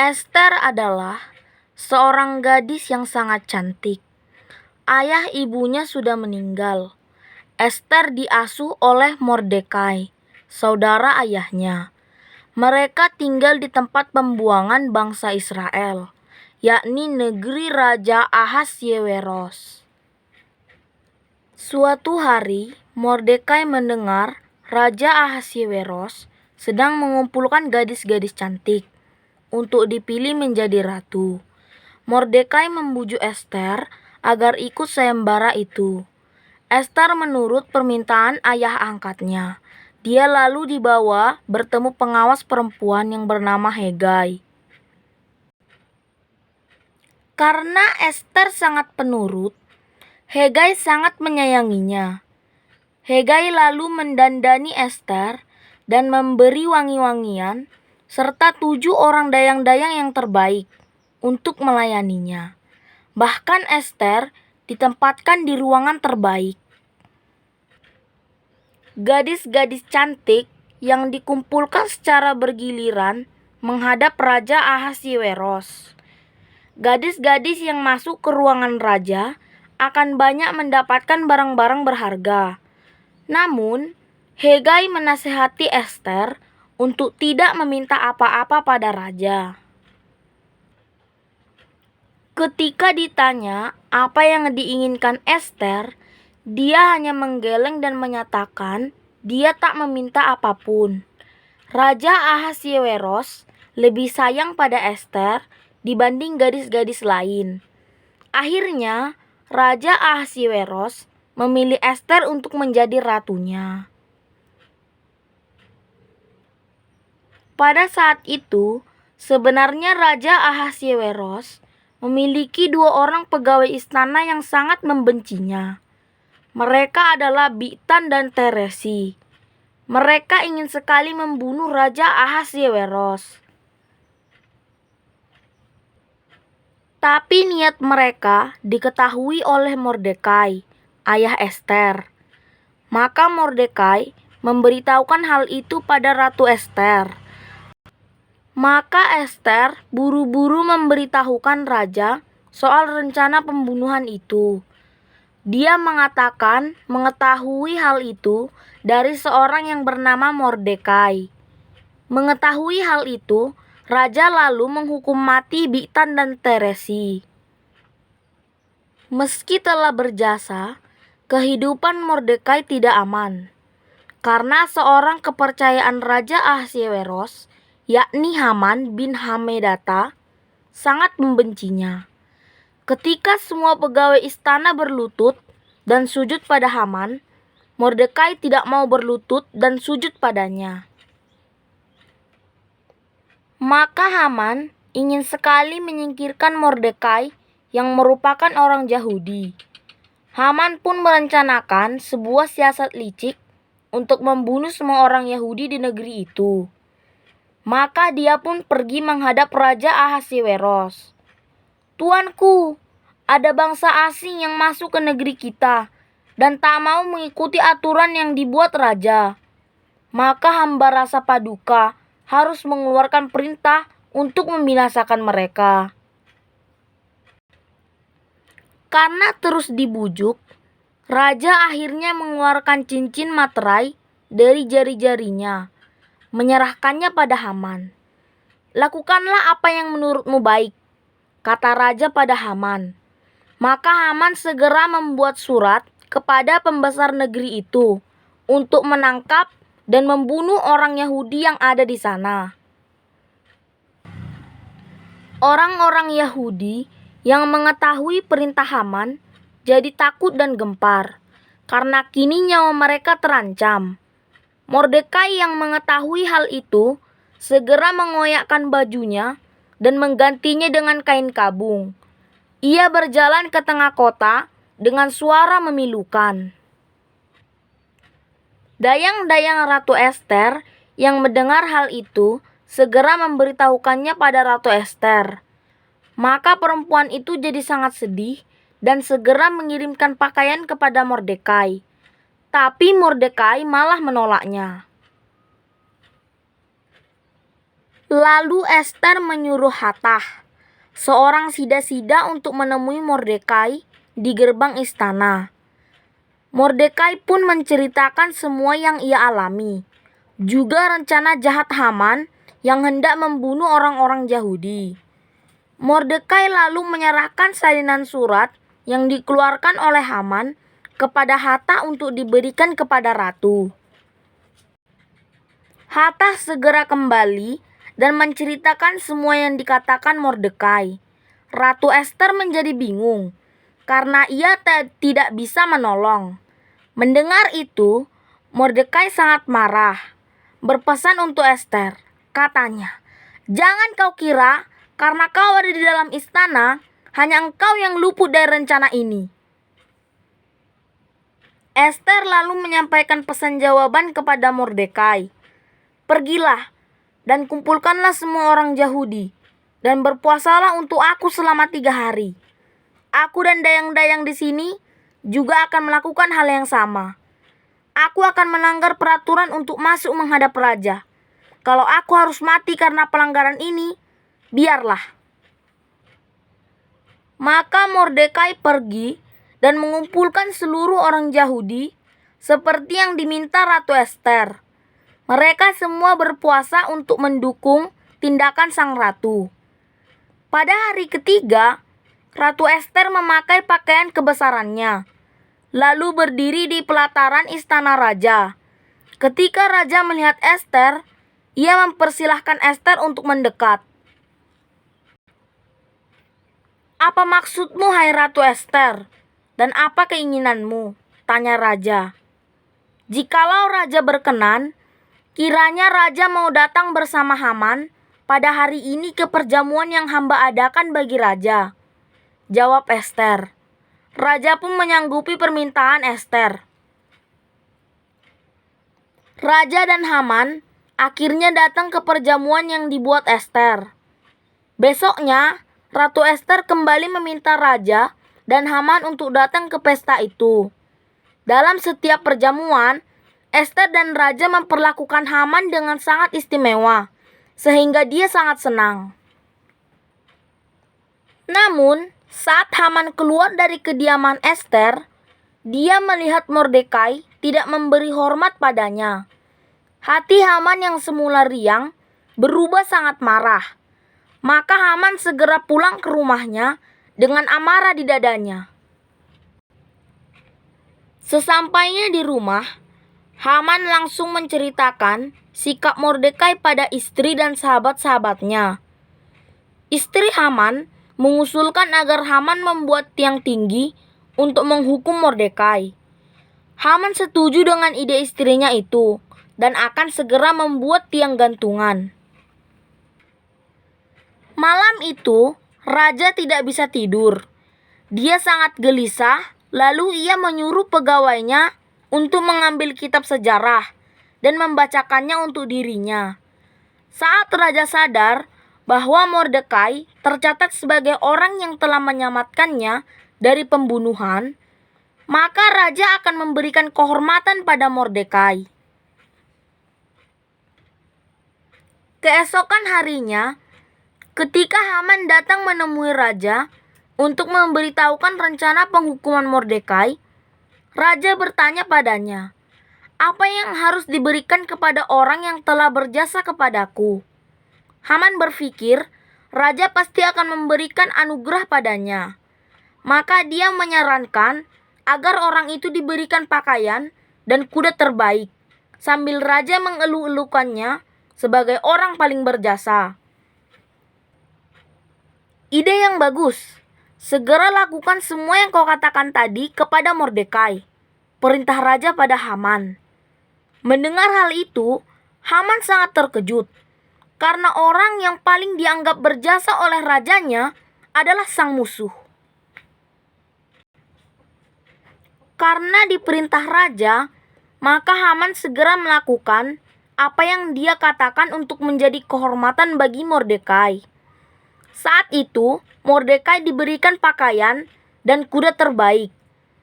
Ester adalah seorang gadis yang sangat cantik. Ayah ibunya sudah meninggal. Ester diasuh oleh Mordekai, saudara ayahnya. Mereka tinggal di tempat pembuangan bangsa Israel, yakni negeri Raja Ahasyeweros. Suatu hari, Mordekai mendengar Raja Ahasyeweros sedang mengumpulkan gadis-gadis cantik untuk dipilih menjadi ratu. Mordekai membujuk Ester agar ikut sayembara itu. Ester menurut permintaan ayah angkatnya. Dia lalu dibawa bertemu pengawas perempuan yang bernama Hegai. Karena Ester sangat penurut, Hegai sangat menyayanginya. Hegai lalu mendandani Ester dan memberi wangi-wangian serta 7 orang dayang-dayang yang terbaik untuk melayaninya. Bahkan Ester ditempatkan di ruangan terbaik. Gadis-gadis cantik yang dikumpulkan secara bergiliran menghadap Raja Ahasyeweros. Gadis-gadis yang masuk ke ruangan raja akan banyak mendapatkan barang-barang berharga. Namun, Hegai menasihati Ester untuk tidak meminta apa-apa pada raja. Ketika ditanya apa yang diinginkan Ester, dia hanya menggeleng dan menyatakan dia tak meminta apapun. Raja Ahasyeweros lebih sayang pada Ester dibanding gadis-gadis lain. Akhirnya, Raja Ahasyeweros memilih Ester untuk menjadi ratunya. Pada saat itu, sebenarnya Raja Ahasyeweros memiliki 2 orang pegawai istana yang sangat membencinya. Mereka adalah Bigtan dan Teresi. Mereka ingin sekali membunuh Raja Ahasyeweros. Tapi niat mereka diketahui oleh Mordekai, ayah Ester. Maka Mordekai memberitahukan hal itu pada Ratu Ester. Maka Ester buru-buru memberitahukan raja soal rencana pembunuhan itu. Dia mengatakan mengetahui hal itu dari seorang yang bernama Mordekai. Mengetahui hal itu, raja lalu menghukum mati Bigtan dan Teresi. Meski telah berjasa, kehidupan Mordekai tidak aman. Karena seorang kepercayaan Raja Ahasyeweros, yakni Haman bin Hammedata, sangat membencinya. Ketika semua pegawai istana berlutut dan sujud pada Haman, Mordekai tidak mau berlutut dan sujud padanya. Maka Haman ingin sekali menyingkirkan Mordekai yang merupakan orang Yahudi. Haman pun merencanakan sebuah siasat licik untuk membunuh semua orang Yahudi di negeri itu. Maka dia pun pergi menghadap Raja Ahasyeweros. "Tuanku, ada bangsa asing yang masuk ke negeri kita dan tak mau mengikuti aturan yang dibuat raja. Maka hamba rasa paduka harus mengeluarkan perintah untuk membinasakan mereka." Karena terus dibujuk, raja akhirnya mengeluarkan cincin materai dari jari-jarinya, menyerahkannya pada Haman. "Lakukanlah apa yang menurutmu baik," kata raja pada Haman. Maka Haman segera membuat surat kepada pembesar negeri itu untuk menangkap dan membunuh orang Yahudi yang ada di sana. Orang-orang Yahudi yang mengetahui perintah Haman jadi takut dan gempar, karena kini nyawa mereka terancam. Mordekai yang mengetahui hal itu segera mengoyakkan bajunya dan menggantinya dengan kain kabung. Ia berjalan ke tengah kota dengan suara memilukan. Dayang-dayang Ratu Ester yang mendengar hal itu segera memberitahukannya pada Ratu Ester. Maka perempuan itu jadi sangat sedih dan segera mengirimkan pakaian kepada Mordekai. Tapi Mordekai malah menolaknya. Lalu Ester menyuruh Hatach, seorang sida-sida, untuk menemui Mordekai di gerbang istana. Mordekai pun menceritakan semua yang ia alami, juga rencana jahat Haman yang hendak membunuh orang-orang Yahudi. Mordekai lalu menyerahkan salinan surat yang dikeluarkan oleh Haman kepada Hatach untuk diberikan kepada ratu. Hatach segera kembali dan menceritakan semua yang dikatakan Mordekai. Ratu Ester menjadi bingung karena ia tidak bisa menolong. Mendengar itu, Mordekai sangat marah. Berpesan untuk Ester, katanya, "Jangan kau kira karena kau ada di dalam istana, hanya engkau yang luput dari rencana ini." Ester lalu menyampaikan pesan jawaban kepada Mordekai. "Pergilah dan kumpulkanlah semua orang Yahudi, dan berpuasalah untuk aku selama 3 hari. Aku dan dayang-dayang di sini juga akan melakukan hal yang sama. Aku akan melanggar peraturan untuk masuk menghadap raja. Kalau aku harus mati karena pelanggaran ini, biarlah." Maka Mordekai pergi dan mengumpulkan seluruh orang Yahudi seperti yang diminta Ratu Ester. Mereka semua berpuasa untuk mendukung tindakan sang ratu. Pada hari ketiga, Ratu Ester memakai pakaian kebesarannya, lalu berdiri di pelataran istana raja. Ketika raja melihat Ester, ia mempersilahkan Ester untuk mendekat. "Apa maksudmu, hai Ratu Ester? Dan apa keinginanmu?" tanya raja. Jikalau raja berkenan, kiranya raja mau datang bersama Haman pada hari ini ke perjamuan yang hamba adakan bagi raja, jawab Ester. Raja pun menyanggupi permintaan Ester. Raja dan Haman akhirnya datang ke perjamuan yang dibuat Ester. Besoknya, Ratu Ester kembali meminta raja dan Haman untuk datang ke pesta itu. Dalam setiap perjamuan, Ester dan raja memperlakukan Haman dengan sangat istimewa, sehingga dia sangat senang. Namun, saat Haman keluar dari kediaman Ester, dia melihat Mordekai tidak memberi hormat padanya. Hati Haman yang semula riang berubah sangat marah. Maka Haman segera pulang ke rumahnya dengan amarah di dadanya. Sesampainya di rumah, Haman langsung menceritakan sikap Mordekai pada istri dan sahabat-sahabatnya. Istri Haman mengusulkan agar Haman membuat tiang tinggi untuk menghukum Mordekai. Haman setuju dengan ide istrinya itu dan akan segera membuat tiang gantungan. Malam itu, raja tidak bisa tidur. Dia sangat gelisah, lalu ia menyuruh pegawainya untuk mengambil kitab sejarah dan membacakannya untuk dirinya. Saat raja sadar bahwa Mordekai tercatat sebagai orang yang telah menyelamatkannya dari pembunuhan, maka raja akan memberikan kehormatan pada Mordekai. Keesokan harinya, ketika Haman datang menemui raja untuk memberitahukan rencana penghukuman Mordekai, raja bertanya padanya, "Apa yang harus diberikan kepada orang yang telah berjasa kepadaku?" Haman berpikir raja pasti akan memberikan anugerah padanya. Maka dia menyarankan agar orang itu diberikan pakaian dan kuda terbaik, sambil raja mengeluh-elukannya sebagai orang paling berjasa. "Ide yang bagus. Segera lakukan semua yang kau katakan tadi kepada Mordekai," perintah raja pada Haman. Mendengar hal itu, Haman sangat terkejut, karena orang yang paling dianggap berjasa oleh rajanya adalah sang musuh. Karena diperintah raja, maka Haman segera melakukan apa yang dia katakan untuk menjadi kehormatan bagi Mordekai. Saat itu, Mordekai diberikan pakaian dan kuda terbaik.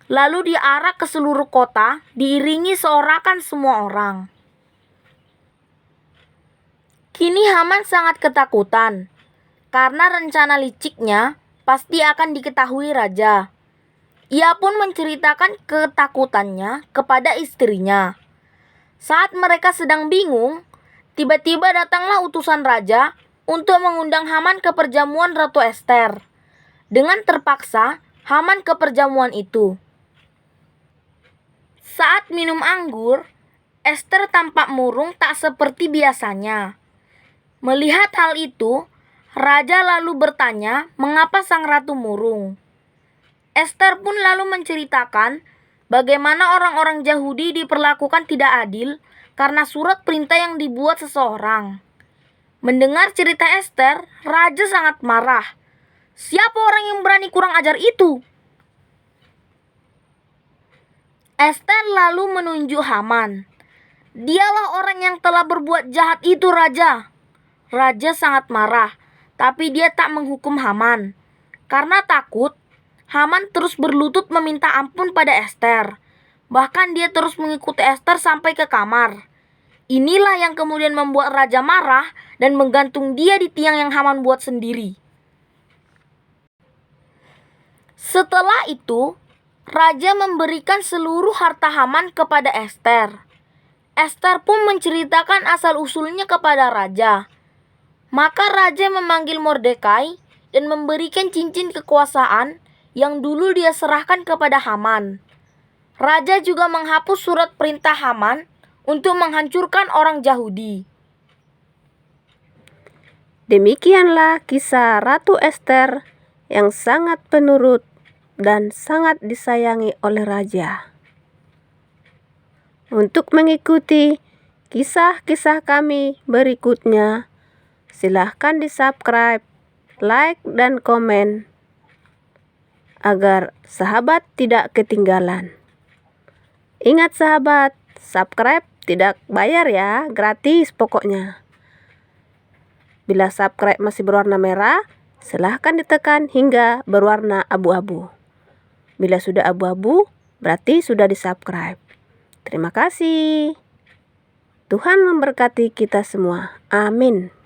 Lalu diarak ke seluruh kota, diiringi seorakan semua orang. Kini Haman sangat ketakutan karena rencana liciknya pasti akan diketahui raja. Ia pun menceritakan ketakutannya kepada istrinya. Saat mereka sedang bingung, tiba-tiba datanglah utusan raja untuk mengundang Haman ke perjamuan Ratu Ester. Dengan terpaksa, Haman ke perjamuan itu. Saat minum anggur, Ester tampak murung tak seperti biasanya. Melihat hal itu, raja lalu bertanya mengapa sang ratu murung. Ester pun lalu menceritakan bagaimana orang-orang Yahudi diperlakukan tidak adil karena surat perintah yang dibuat seseorang. Mendengar cerita Ester, raja sangat marah. Siapa orang yang berani kurang ajar itu? Ester lalu menunjuk Haman. Dialah orang yang telah berbuat jahat itu, Raja. Raja sangat marah, tapi dia tak menghukum Haman. Karena takut, Haman terus berlutut meminta ampun pada Ester. Bahkan dia terus mengikuti Ester sampai ke kamar. Inilah yang kemudian membuat raja marah dan menggantung dia di tiang yang Haman buat sendiri. Setelah itu, raja memberikan seluruh harta Haman kepada Ester. Ester pun menceritakan asal-usulnya kepada raja. Maka raja memanggil Mordekai dan memberikan cincin kekuasaan yang dulu dia serahkan kepada Haman. Raja juga menghapus surat perintah Haman untuk menghancurkan orang Yahudi. Demikianlah kisah Ratu Ester yang sangat penurut dan sangat disayangi oleh raja. Untuk mengikuti kisah-kisah kami berikutnya, silahkan di-subscribe, like, dan komen agar sahabat tidak ketinggalan. Ingat sahabat, subscribe tidak bayar ya, gratis pokoknya. Bila subscribe masih berwarna merah, silahkan ditekan hingga berwarna abu-abu. Bila sudah abu-abu, berarti sudah di-subscribe. Terima kasih. Tuhan memberkati kita semua. Amin.